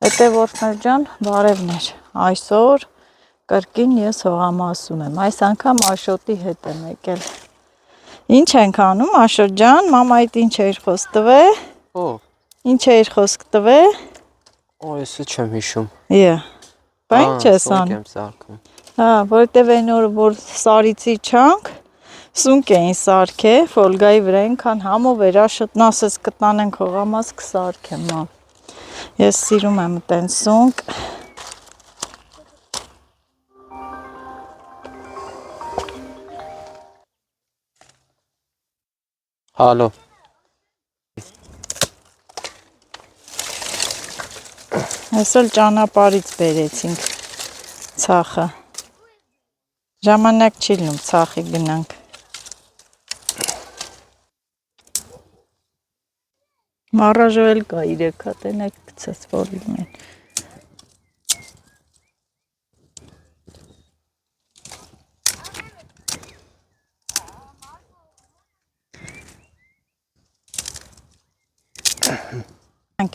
Հետևորդներ ջան, բարևներ։ Այսօր կրկին ես հողամասում եմ։ Այս անգամ Աշոտի հետ եմ եկել։ Ինչ ենք անում, Աշոտ ջան, մամայիդ ինչ էր խոսք տվե։ Ինչ էր խոսք տվե։ Այսը չեմ հիշում։ Բա ինչ ես անում։ Հա, որտեվ այն օրը որ սարիցի չանք, սունկ էին սարքե, ֆոլգայի վրա այնքան համով էր, Աշոտն ասեց կտանենք հողամաս կսարքեմ, մամ։ Ես սիրում եմ տեն սունկ։ Հալո։ Այսօր ճանապարհից բերեցինք ցախը։ Ժամանակ չի լինում ցախի գնանք։ Մառաժո էլ կա 3 հատ, այնեք գցած որ լինեն։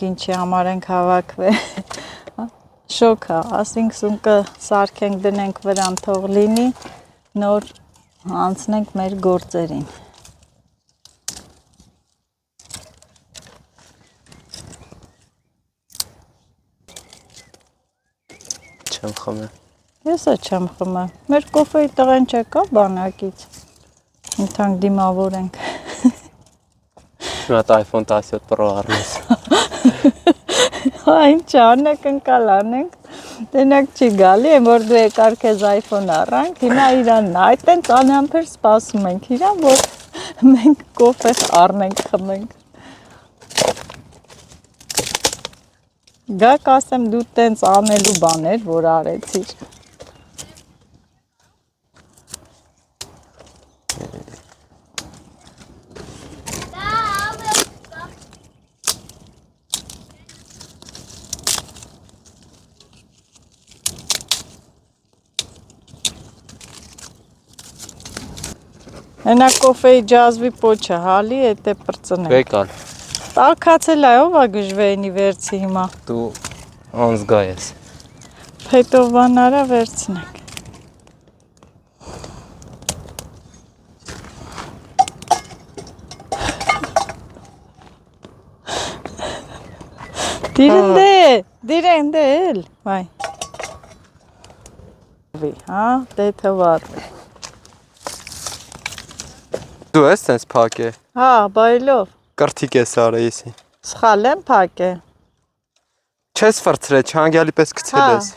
Ինչի համար ենք հավաքվել։ Շոկ է, ասենք սունկը սարքենք դնենք վրան թող լինի, նոր անցնենք մեր գործերին։ Չեմ խմել։ Ես է չեմ խմել։ Մեր կոֆեի տղեն չեկա բանակից։ Ինքան դիմավորենք։ Շնորհ iPhone 17 Pro առնես։ Հա, ինչ անենք ընկալ անենք։ Տենակ չի գալի, այն որ դու եկար քեզ iPhone առանք, հիմա իրանն է, այդտենց անհամբեր սպասում ենք իրան, որ մենք կոֆե առնենք, խմենք։ Գաք ասեմ դու տենց անելու բաներ, որ արեցիր։ Հենա կոֆեի ջազվի պոչը հալի, էտ է պրծնենք։ Բեկալ։ Տակացել է, ով է գժվեինի վերցի հիմա։ Դու անզգա ես։ Հետով բան արա վերցնենք։ Դիրեն դե էլ, վայ։ Հա, դե թվարվի։ Դու ես տենց փակ է։ Հա, բայլով։ Կրթիկ ես արեիսի։ Սխալ եմ փակ է։ Չես ֆրցրել, չանգյալի պես գցել ես։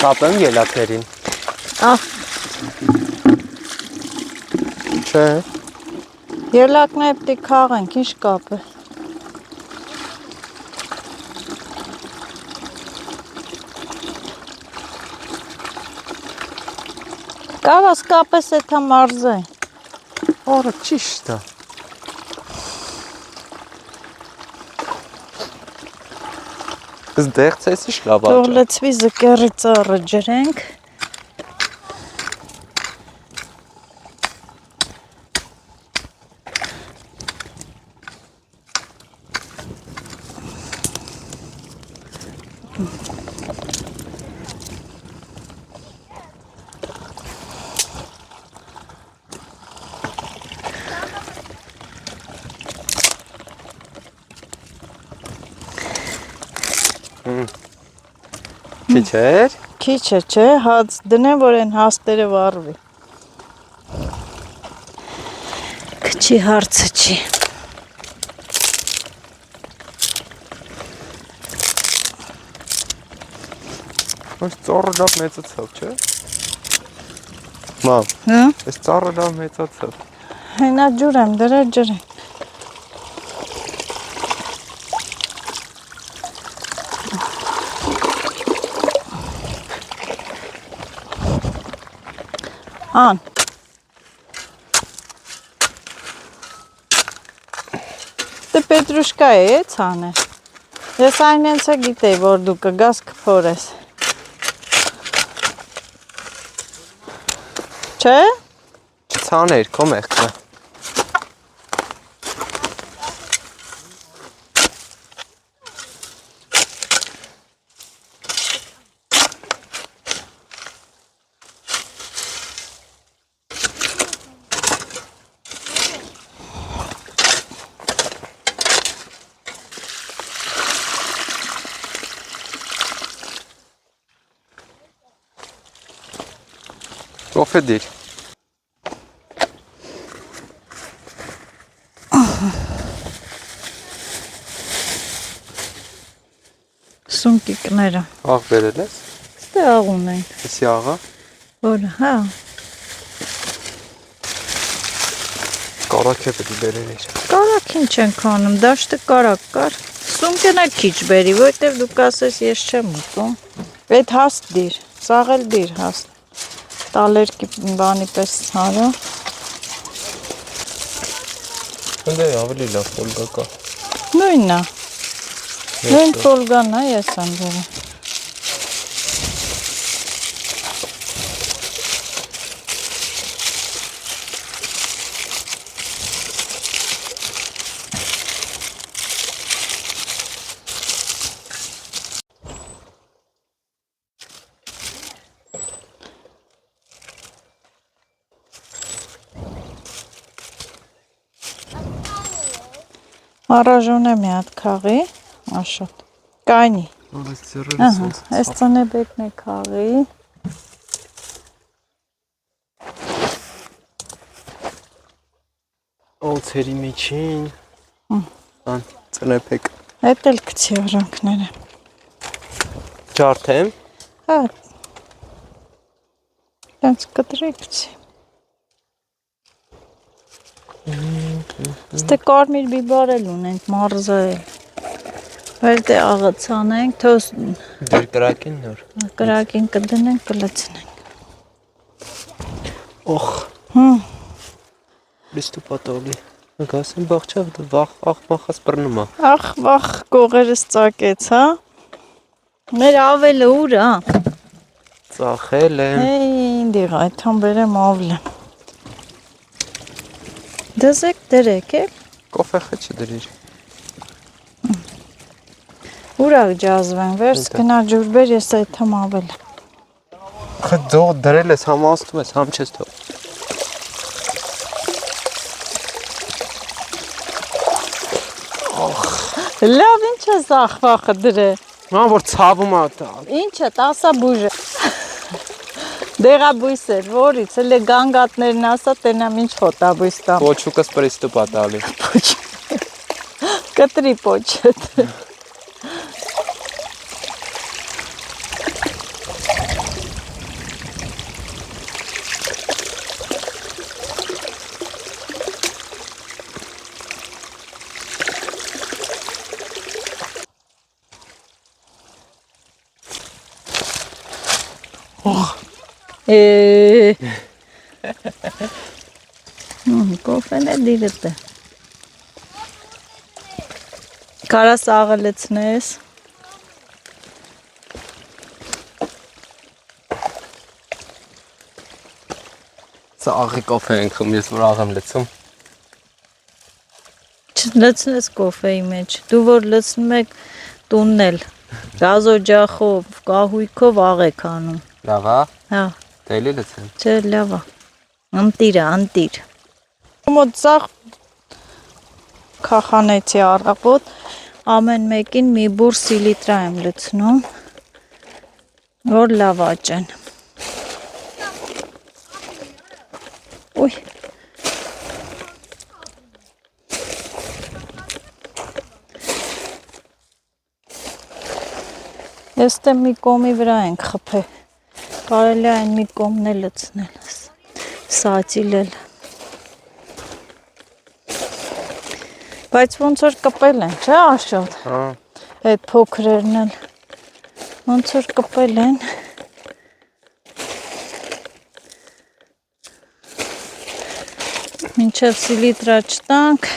Կապեմ ելակներին։ Չէ։ Ելակն է պտի քաղենք, ինչ կապ է։ Կարաս կապես էտ համ արզային։ Որը ճիշտ է։ Դեղցես իշ լավ աճա։ Թող լցվի զկերի ծառը ջրենք։ Քիչ էր։ Քիչ է, չէ, հաց դնեմ, որ այն հաստերը վառվի։ Քչի հարցը չի։ Այս ծառը լավ մեծացավ, չէ։ Մամ։ Հա։ Այս ծառը լավ մեծացավ։ Հենա ջուր եմ, դրա ջրենք։ Դե պետրուշկա է ցանը։ Ես այնց է գիտեի, որ դու կգաս կփորես։ Չէ՞։ Չցաներ, քո մեղքը։ Կոֆե դիր։ Սունկիկները։ Աղ բերել ես։ Ստե աղ ունեն։ Էսի աղա։ Որը, հա։ Կարակ է պետք է բերել։ Կարակին չենք անում, դաշտը կարակ կար։ Սունկն էլ քիչ բերի, որտեվ դու կասես ես չեմ ուտում։ Այդ հաստ դիր, սաղ էլ դիր հաստ։ Տալերկի բանի պես հարո։ Ընդ է ավելի լավ ֆոլգա կա։ Նույնն է։ Նույն ֆոլգան է, ես եմ բերել։ Առաժոն է մի հատ քաղի, աշոտ, կայնի, այս ծնեբեկն է քաղի, Ոլցերի միջին, ծնեբեք, այդ էլ կցի արանքները, ջարդեմ, հա, տենց կտրի կցի, ստե կարմիր բիբար էլ ունենք, մարզա էլ, վեր դե աղը ծանենք, թոս դեր կրակին նոր, կրակին կդնենք, կլծնենք, օխ, լիստու պատողլի, գասին բաղչավ դա վախ մախած բրնում է, ախ վախ կողերս ծակեց, հա, մեր ավելը ուր, հա, ծախել եմ, ինդիղ, այդ համ բերեմ ավլեմ, դզեք դրեք է, կոֆե խեչի դրիր, ուրակ ջազվեն, վերս գնա ջուր բեր, ես այդ համ ավել եմ, խծող դրել ես, համ աստում ես, համ չես թող, լավ ինչ ես ախվախը դրե, ման որ ցավում է, ինչ է, տասա բույժը, դեղաբույս էր, որից, էլ է գանգատներն ասա, տենամ ինչ խոտաբույս տամ, ոչուկս պրիստուպ է տալի, կտրի պոչետ, կոֆեն է դիրդ է, կարաս աղը լծնես, սա աղի կոֆե ենք խում, ես որ աղ եմ լծում, չլծնես կոֆեի մեջ, դու որ լծնում եք տունն էլ, գազօջախով, կահույքով աղ եք անում, լավ է, հա, դելի լծեմ, չէ լավ է, ընտիր, մոտ ծաղ կախանեցի առապոտ, ամեն մեկին մի բուր սիլիտրա եմ լծնում, որ լավ աճեն, ուй, ես տեմ մի կոմի վրա ենք խպե, կարելի այն մի կոմն է լծնել, սացիլ էլ, բայց ոնց որ կպել են, չէ աշոտ, այդ փոքրերն էլ, ոնց որ կպել են, մինչև սիլիտրա չտանք,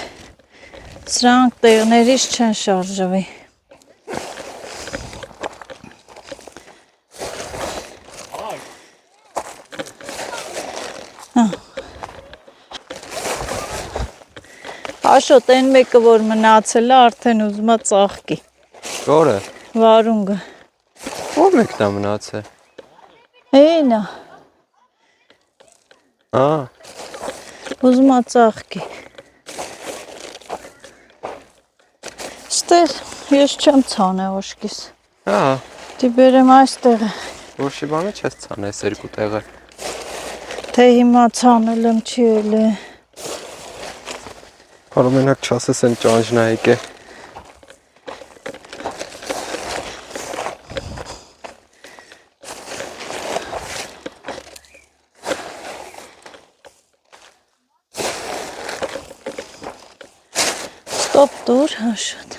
Սրանք տեղներից չեն շարժվի։ Աշոտ, այն մեկը, որ մնացել է, արդեն ուզում է ծաղկի։ Որը։ Վարունգը։ Ո՞ր մեկն է մնացել։ Էնա։ Ուզում է ծաղկի։ Ստեղ ես չեմ ցանե ոშկիս։ Դի բերեմ այստեղ։ Որշի բանը չես ցանես երկու տեղը։ Թե հիմա ցանել եմ չի էլի։ Արմենակ չասես են ճանճն է եկե։ Ստոպ դուր, Աշոտ։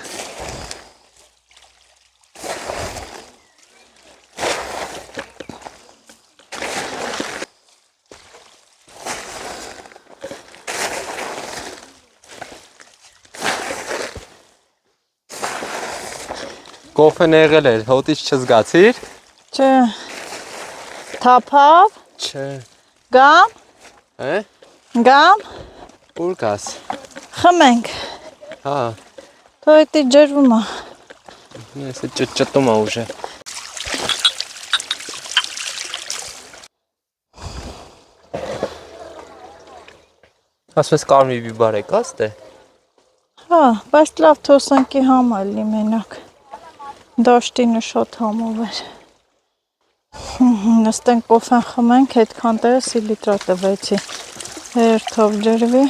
Կոֆեն եղել էր, հոտից չզգացիր։ Չէ։ Թափավ։ Չէ։ Գամ։ Գամ։ Ուր գաս։ Խմենք։ Թող էդի ջրվում է։ Ես ճտում է ուժը։ Ասում ես կարմիր բիբար եկաս դե։ Բայց լավ թոսանքի համ ալի մենակ։ Դաշտինը շատ համով էր։ Նստենք կոֆեն խմենք, հետքան տեղը սիլիտրա տվեցի։ Հերթով ջրվի։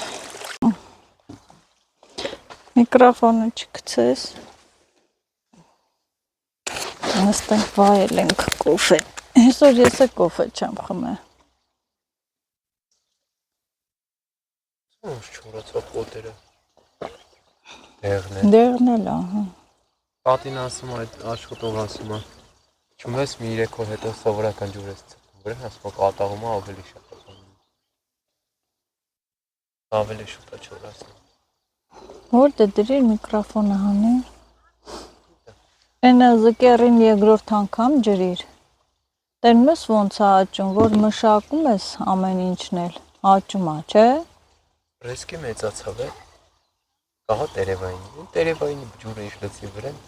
Միկրոֆոնը չգցես։ Նստենք վայել ենք կոֆե։ Այսօր ես է կոֆե չեմ խմել։ Ոնց չորացավ պոտերը։ Դեղն էլ, ահա։ Պատին ասում այդ Աշոտով ասում է։ Չունես մի 3 օր հետո սովորական ջուր ես ցկում, որն ասում է կատաղում է ավելի շատ է։ Ավելի շուտ է չորացնում։ Որտե դրիր միկրոֆոնը հանի։ Այնա զկերին երկրորդ անգամ ջրիր։ Տերնում ես ոնց է աճում, որ մշակում ես ամեն ինչն էլ, աճում է, չէ։ Ռիսկի մեծացավ է։ Ահա տերևայինի ջուրը իշխեցի վրան։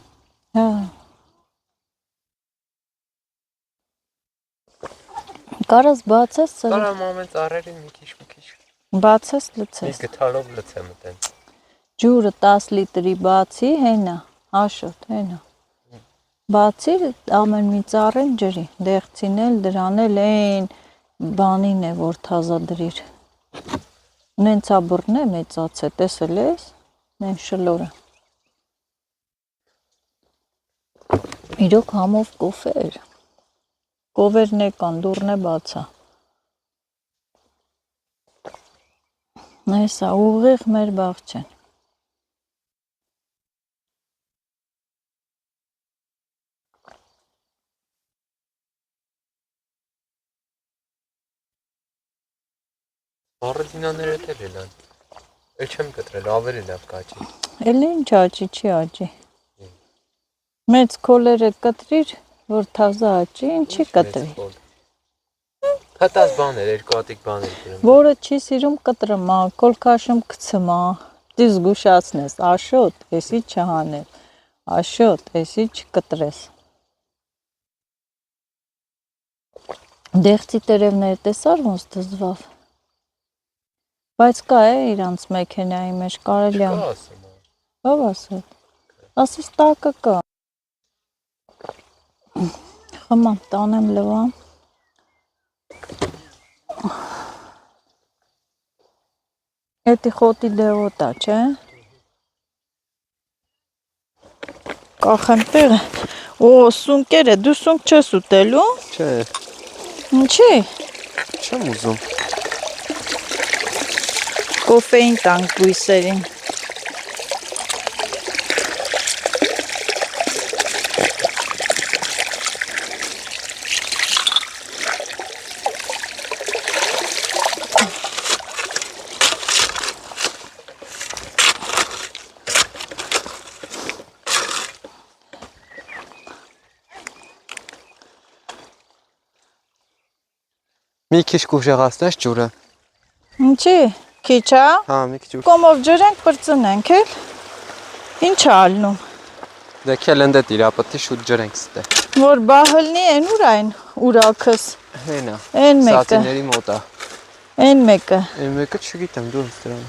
Կարաս բացես սրա։ Կարամ ամեն ծառերին մի քիչ։ Բացես լցես։ Իսկ թալով լցեմ դեն։ Ջուրը 10 լիտրի բացի, հենա, Աշոտ, հենա։ Բացի ամեն մի ծառեն ջրի, դեղցին էլ դրան էլ այն բանին է, որ թազա դրիր։ Նենց աբռն է մեծացե, տեսել ես։ Նեն շլորը։ Իրոք համով կոֆե էր։ Կովերն եկան, դուրն է բացա։ Նեսա, ուղիղ մեր բաղ չեն։ Առդինաները դել են։ Էլ չեմ կտրել, ավելի լավ կաճի։ Էլ ինչ աճի, չի աճի։ Մեծ քոլերը կտրիր, որ թազա աճի, ինչի կտրի։ Հատած բաներ, երկու հատիկ բաներ գրեմ։ Որը չի սիրում կտրմա, կոլքաշում կցմա, դի զգուշացնես, Աշոտ, էսի չհանել, Աշոտ, էսի չկտրես։ Դեղցի տերևները տեսար ոնց դզվավ։ Բայց կա է իրանց մեքենայի մեջ կարելի է։ Ով ասել։ Ասես տակը կա։ Խմամ, տանեմ լվամ։ Էդի խոտի դեղոտա, չէ։ Կախեմ տեղը։ Օ, սունկեր է, դու սունկ չես ուտելու։ Չէ։ Ինչի։ Չեմ ուզում։ Կոֆեին տանք բույսերին։ Մի քիչ կուժեղացնես ջուրը։ Ինչի, քիչ է։ Հա, մի քիչ ջուր։ Կոմով ջրենք, բրծնենք, էլ։ Ինչ է ալնում։ Դե քելնդե տիրա, պետք է շուտ ջրենք ստե։ Որ բահլնի են ուր այն ուրաքս։ Հենա։ Են մեկը։ Սացիների մոտ է։ Են մեկը։ Այն մեկը չգիտեմ, դու ըստ դրան։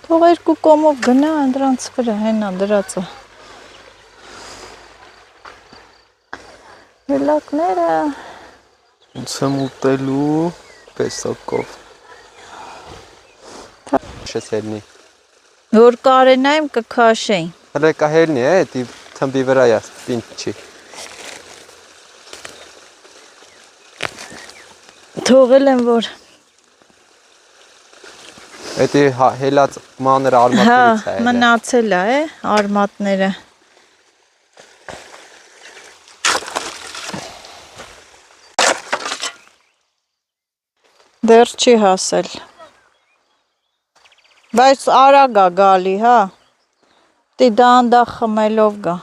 Թող երկու կոմով գնա դրանց վրա, հենա դրածը։ Հելակները։ Ոնց եմ ուտելու պեսակով։ Շես հելնի։ Որ կարենայում կքաշեին։ Հələ կա հելնի է, դի թմբի վրա է, պինչ չի։ Թողել եմ որ։ Էդի հելած մանր արմատներից է։ Մնացել է, արմատները։ Դեռ չի հասել։ Բայց արագ է գալի, հա։ Դի դանդաղ խմելով գա։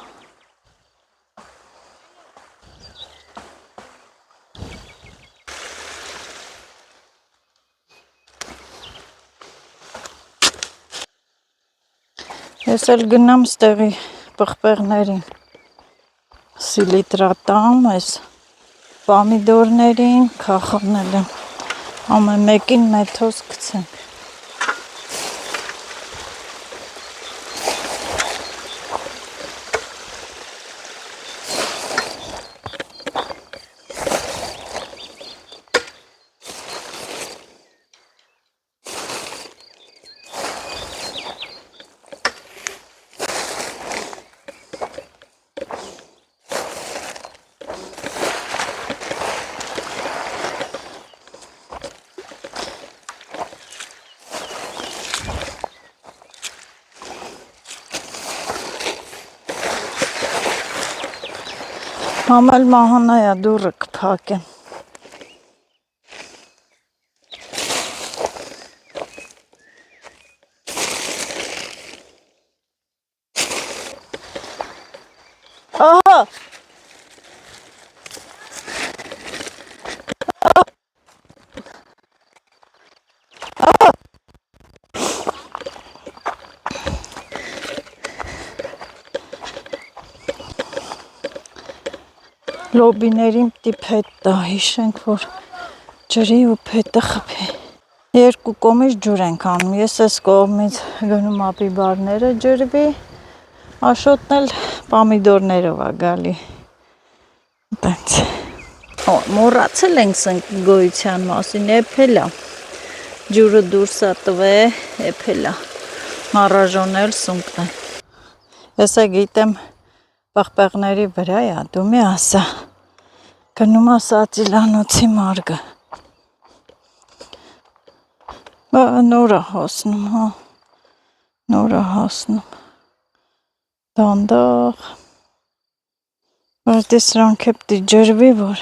Ես էլ գնամ ստեղի պղպեղներին, սիլիտրատամ, այս պամիդորներին կախողնել եմ, ամեն մեկին մեթոս կցենք։ Համել մահանայա դուրը կփակեմ։ Ահա։ Լոբիներին պիտի փետ տա, հիշենք, որ ջրի ու փետը խփի։ Երկու կողմից ջուր ենք անում, ես այս կողմից գնում ապիբարները ջրվի, Աշոտն էլ պամիդորներով է գալի։ Տենց։ Մոռացել ենք սնկ գոյության մասին, էփել է։ Ջուրը դուրս է տվե, էփել է։ Մառաժոնել սունկն է։ Ես է գիտեմ պղպեղների վրա է, դու մի ասա։ Գնում է սացիլանոցի մարգը։ Նոր է հասնում, հա։ Նոր է հասնում։ Դանդաղ։ Բայց դե սրանք է պիտի ջրվի, որ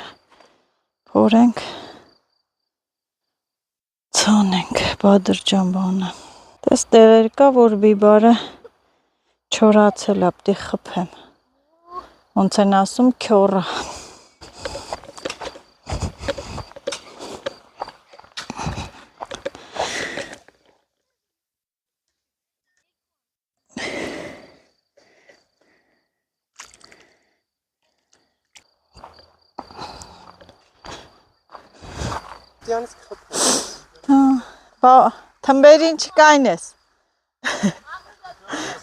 փորենք, ցանենք, բադրջան բանը։ Տես տեղեր կա, որ բիբարը չորացել է, պիտի խփեմ։ Ոնց են ասում, քյոռը։ Դիանից կխփեմ։ Հա, թմբերին չկայն ես։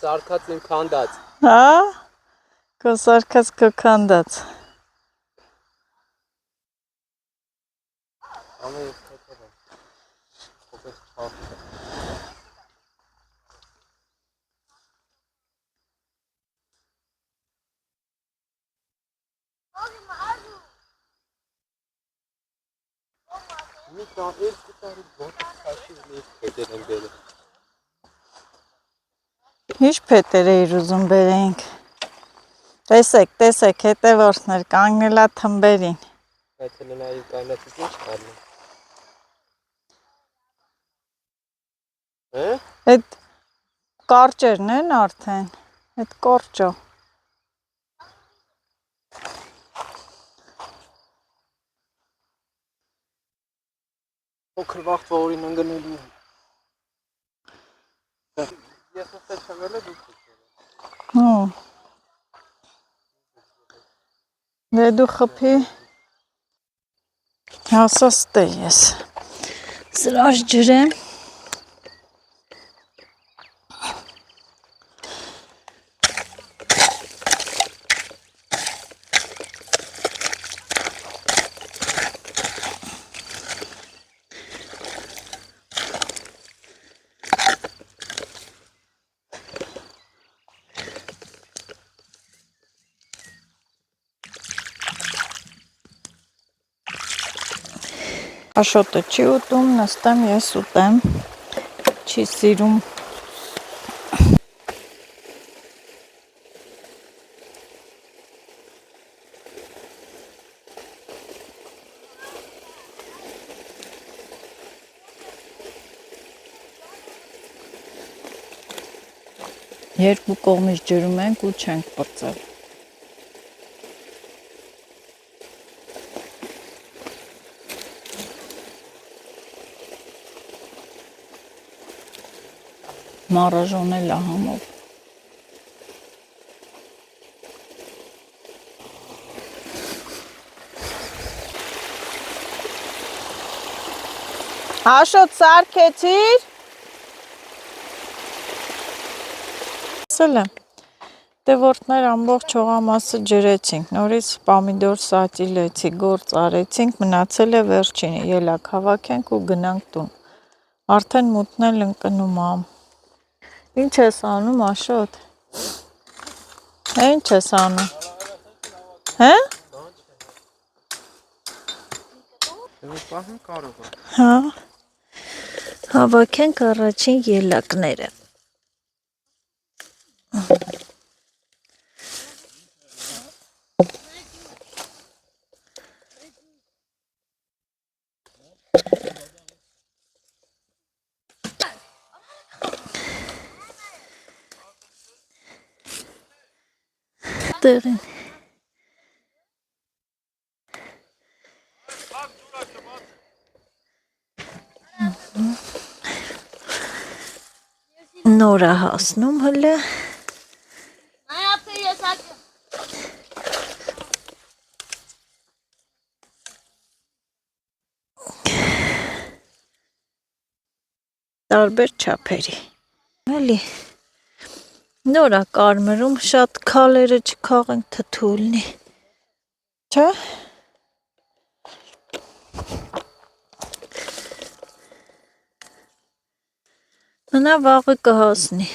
Սարկած իմ քանդած։ Հա։ Քո սարկած քո քանդած։ Ամեն ինչ փոքր է։ Փոքր չափ։ Մի տարի ոտը քաշի լիք փետեր են բերել։ Ինչ փետեր էիր ուզում բերենք։ Տեսեք, հետևորդներ, կանգնել է թմբերին։ Բայց հենց նայ կանացից ինչ կարնի։ Հա։ Այդ կարճերն են արդեն։ Այդ կորճը։ Փոքր վաղ օրին ընկնելու եմ։ Ես ուսել չվել է դուք ուսել։ Հո։ Դե դու խփի հասած տե ես։ Սրաշ ջրեմ։ Աշոտը չի ուտում, նստեմ ես ուտեմ, չի սիրում։ Երկու կողմից ջրում ենք ու չենք պրծել։ Մարաժոնել է համով։ Աշոտ սարքեցիր։ Ասել եմ, դե որդներ ամբողջ հողամասը ջրեցինք, նորից պամիդոր սատիլեցի, գործ արեցինք, մնացել է վերջինը, ելակ հավաքենք ու գնանք տուն։ Արդեն մութն էլ ընկնում ա։ Ինչ ես անում, Աշոտ։ Ինչ ես անում։ Հե՞։ Դե պահում կարող է։ Հա։ Հավաքենք առաջին ելակները։ Տեղին։ Նոր է հասնում հլը։ Տարբեր չափերի։ Էլի։ Նոր է կարմրում, շատ քալերը չքաղենք թթու լինի։ Չէ՞։ Մնա վաղը կհասնի։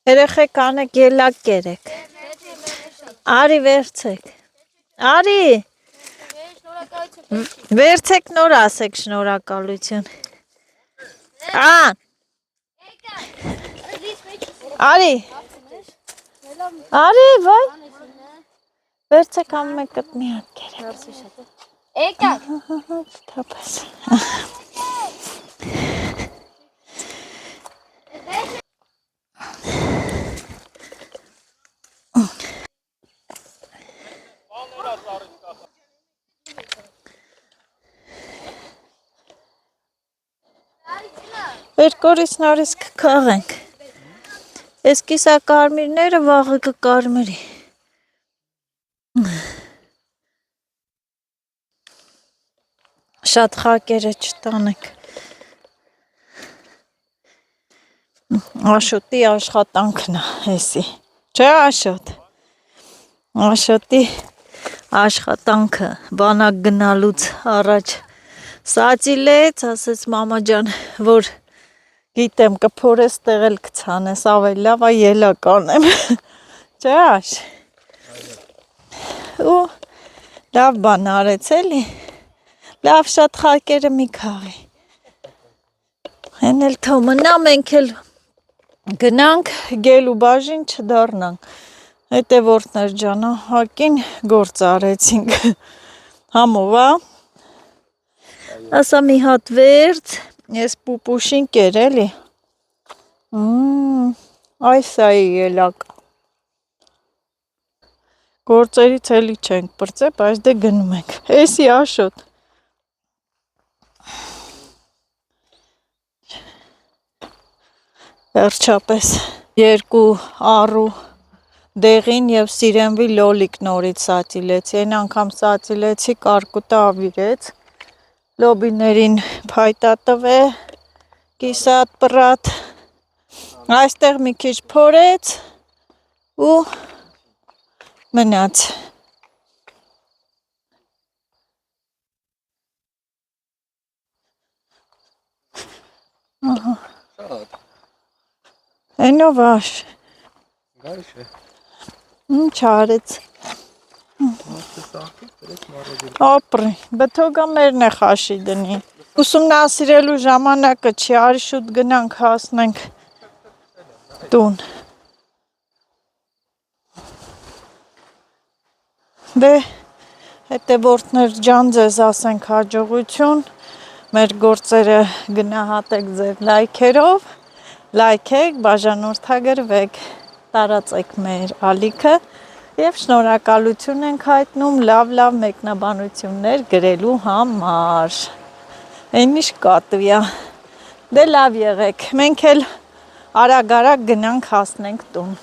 Երեխեք անեք ելակ կերեք։ Արի վերցեք։ Արի։ Վերցեք նոր ասեք շնորհակալություն։ Ան։ Արի։ Արի, վայ։ Վերցեք ամենքդ մի հատ կերեք։ Եկակ։ Թափես։ Երկորից նորից կքաղենք։ Ես կիսակարմիրները վաղը կկարմրի։ Շատ խակերը չտանենք։ Աշոտի աշխատանքն է էսի։ Չէ Աշոտ։ Աշոտի աշխատանքը բանակ գնալուց առաջ սացիլեց, ասեց մամա ջան, որ գիտեմ կփորես տեղել կցանես, ավելի լավ է ելակ անեմ։ Չէ Աշ։ Ու լավ բան արեց էլի։ Լավ շատ խակերը մի քաղի։ Հեն էլ թող մնա, մենք էլ գնանք գել ու բաժին չդառնանք։ Հետևորդներ ջանահակին գործ արեցինք։ Համով, Ասա մի հատ վերջ, ես պուպուշին կեր էլի։ Այս է ելակ։ Գործերից էլի չենք պրծե, բայց դե գնում ենք։ Էսի Աշոտ։ Վերջապես երկու առու դեղին եւ սիրենվի լոլիկ նորից սատիլեցի, այն անգամ սատիլեցի կարկուտը ավիրեց, լոբիներին փայտա տվե, կիսատ պրատ, այստեղ մի քիչ փորեց ու մնաց։ Ահա։ Շատ։ Այնով աշ։ Գայշ է։ Ինչ արեց։ Մարդը սաղկից դրեց մարագիր։ Ապրի, բթոգա մերն է խաշի դնի։ Ուսումնասիրելու ժամանակը չի, արի շուտ գնանք հասնենք տուն։ Դե, հետևորդներ ջան ձեզ ասենք հաջողություն, մեր գործերը գնահատեք ձեր լայքերով, լայքեք, բաժանորդագրվեք, տարածեք մեր ալիքը և շնորհակալություն ենք հայտնում լավ մեկնաբանություններ գրելու համար։ Այն ինչ կատվիա, դե լավ եղեք, մենք էլ արագ գնանք հասնենք տուն։